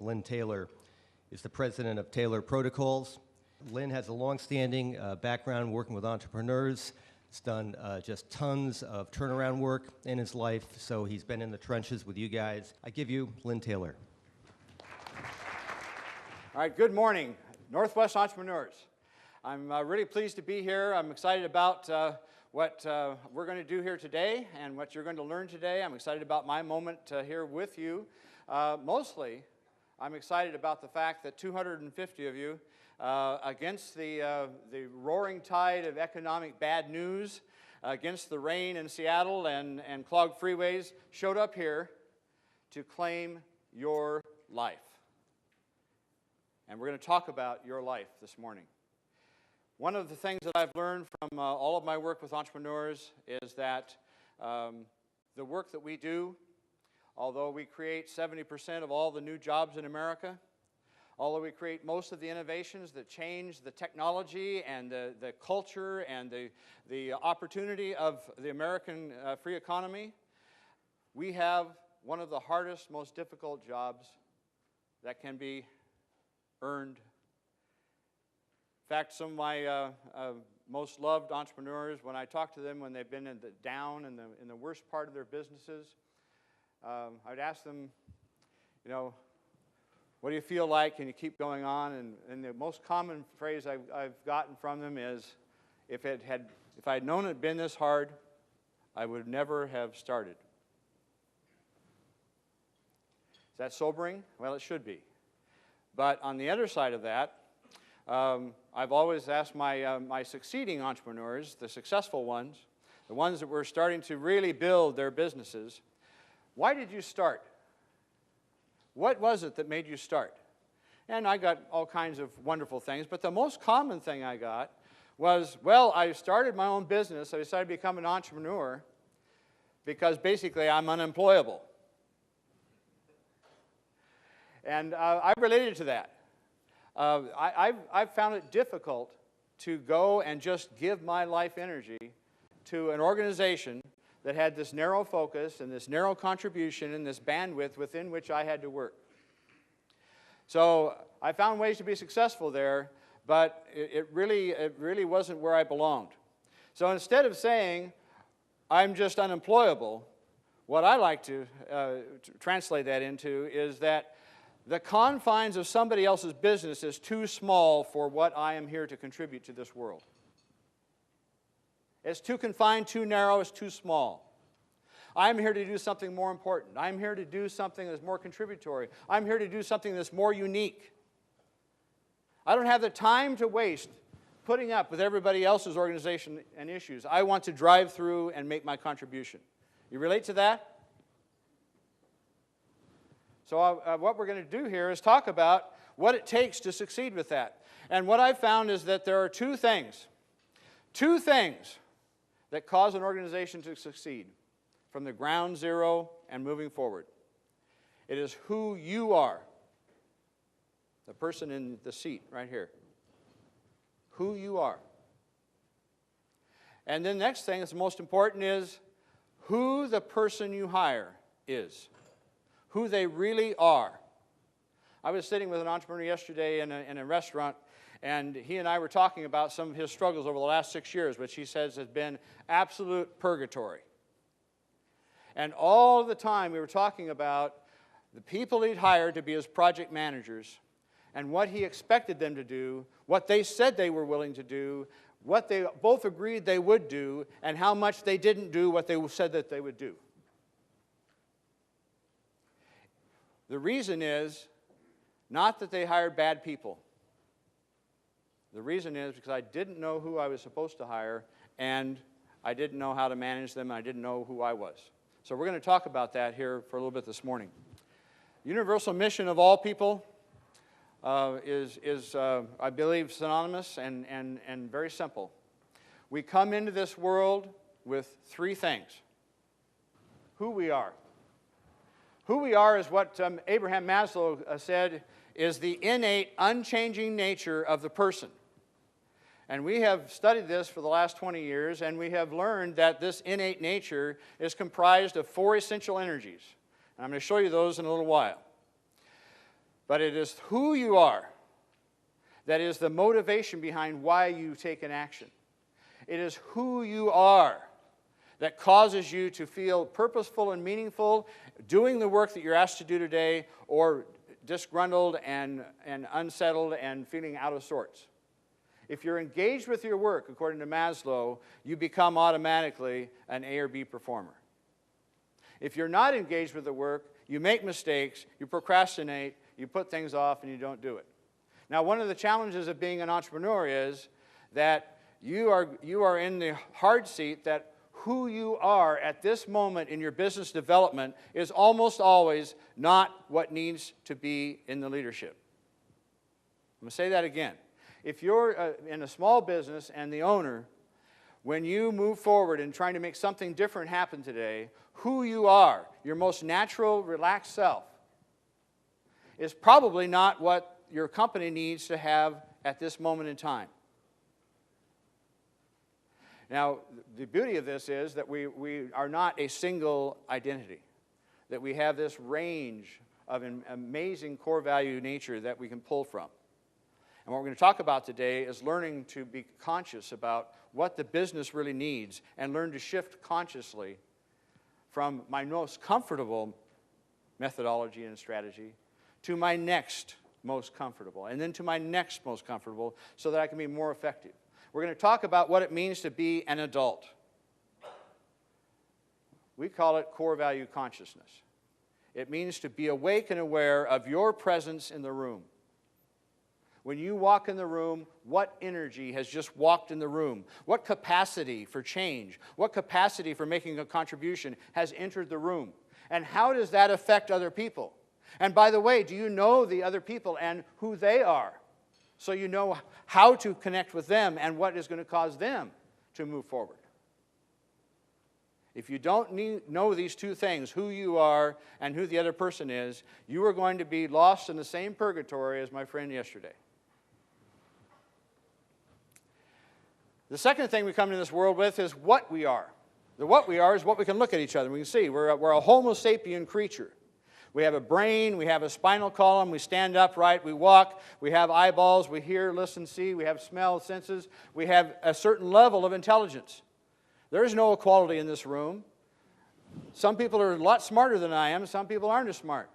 Lynn Taylor is the president of Taylor Protocols. Lynn has a long-standing background working with entrepreneurs. He's done just tons of turnaround work in his life, so he's been in the trenches with you guys. I give you Lynn Taylor. All right, good morning, Northwest entrepreneurs. I'm really pleased to be here. I'm excited about what we're going to do here today and what you're going to learn today. I'm excited about my moment here with you. Mostly, I'm excited about the fact that 250 of you, against the roaring tide of economic bad news, against the rain in Seattle and clogged freeways, showed up here to claim your life. And we're going to talk about your life this morning. One of the things that I've learned from all of my work with entrepreneurs is that the work that we do, although we create 70% of all the new jobs in America, although we create most of the innovations that change the technology and the culture and the opportunity of the American free economy, we have one of the hardest, most difficult jobs that can be earned. In fact, some of my most loved entrepreneurs, when I talk to them when they've been in the worst part of their businesses, I'd ask them, you know, what do you feel like? Can you keep going on? And the most common phrase I've gotten from them is, if I had known it had been this hard, I would never have started. Is that sobering? Well, it should be. But on the other side of that, I've always asked my succeeding entrepreneurs, the successful ones, the ones that were starting to really build their businesses, why did you start? What was it that made you start? And I got all kinds of wonderful things, but the most common thing I got was, well, I started my own business. I decided to become an entrepreneur because basically I'm unemployable. And I related to that. I've found it difficult to go and just give my life energy to an organization that had this narrow focus and this narrow contribution and this bandwidth within which I had to work. So I found ways to be successful there, but it really wasn't where I belonged. So instead of saying, I'm just unemployable, what I like to translate that into is that the confines of somebody else's business is too small for what I am here to contribute to this world. It's too confined, too narrow, it's too small. I'm here to do something more important. I'm here to do something that's more contributory. I'm here to do something that's more unique. I don't have the time to waste putting up with everybody else's organization and issues. I want to drive through and make my contribution. You relate to that? So what we're going to do here is talk about what it takes to succeed with that. And what I've found is that there are two things that cause an organization to succeed from the ground zero and moving forward. It is who you are, the person in the seat right here, who you are. And then the next thing that's most important is who the person you hire is, who they really are. I was sitting with an entrepreneur yesterday in a restaurant, and he and I were talking about some of his struggles over the last 6 years, which he says has been absolute purgatory. And all the time we were talking about the people he'd hired to be his project managers and what he expected them to do, what they said they were willing to do, what they both agreed they would do, and how much they didn't do what they said that they would do. The reason is not that they hired bad people. The reason is because I didn't know who I was supposed to hire, and I didn't know how to manage them, and I didn't know who I was. So we're going to talk about that here for a little bit this morning. Universal mission of all people is I believe, synonymous and very simple. We come into this world with three things. Who we are. Who we are is what Abraham Maslow said is the innate, unchanging nature of the person. And we have studied this for the last 20 years, and we have learned that this innate nature is comprised of four essential energies. And I'm going to show you those in a little while. But it is who you are that is the motivation behind why you take an action. It is who you are that causes you to feel purposeful and meaningful doing the work that you're asked to do today, or disgruntled and unsettled and feeling out of sorts. If you're engaged with your work, according to Maslow, you become automatically an A or B performer. If you're not engaged with the work, you make mistakes, you procrastinate, you put things off, and you don't do it. Now, one of the challenges of being an entrepreneur is that you are in the hard seat that who you are at this moment in your business development is almost always not what needs to be in the leadership. I'm going to say that again. If you're in a small business and the owner, when you move forward in trying to make something different happen today, who you are, your most natural, relaxed self, is probably not what your company needs to have at this moment in time. Now, the beauty of this is that we are not a single identity, that we have this range of an amazing core value nature that we can pull from. And what we're going to talk about today is learning to be conscious about what the business really needs and learn to shift consciously from my most comfortable methodology and strategy to my next most comfortable, and then to my next most comfortable, so that I can be more effective. We're going to talk about what it means to be an adult. We call it core value consciousness. It means to be awake and aware of your presence in the room. When you walk in the room, what energy has just walked in the room? What capacity for change, what capacity for making a contribution has entered the room? And how does that affect other people? And by the way, do you know the other people and who they are? So you know how to connect with them and what is going to cause them to move forward. If you don't know these two things, who you are and who the other person is, you are going to be lost in the same purgatory as my friend yesterday. The second thing we come into this world with is what we are. The what we are is what we can look at each other. We can see we're a Homo sapien creature. We have a brain, we have a spinal column, we stand upright, we walk, we have eyeballs, we hear, listen, see, we have smell, senses, we have a certain level of intelligence. There is no equality in this room. Some people are a lot smarter than I am, some people aren't as smart.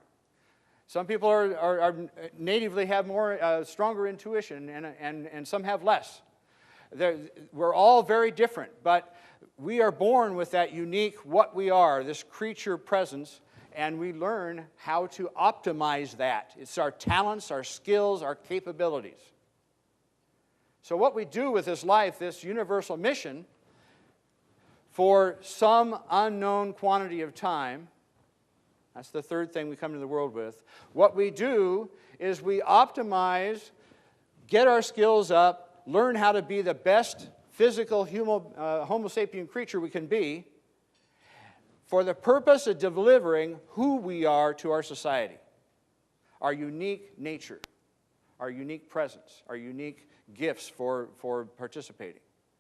Some people are natively have more stronger intuition, and some have less. We're all very different, but we are born with that unique what we are, this creature presence, and we learn how to optimize that. It's our talents, our skills, our capabilities. So what we do with this life, this universal mission, for some unknown quantity of time, that's the third thing we come into the world with. What we do is we optimize, get our skills up, learn how to be the best physical Homo sapien creature we can be, for the purpose of delivering who we are to our society, our unique nature, our unique presence, our unique gifts for participating.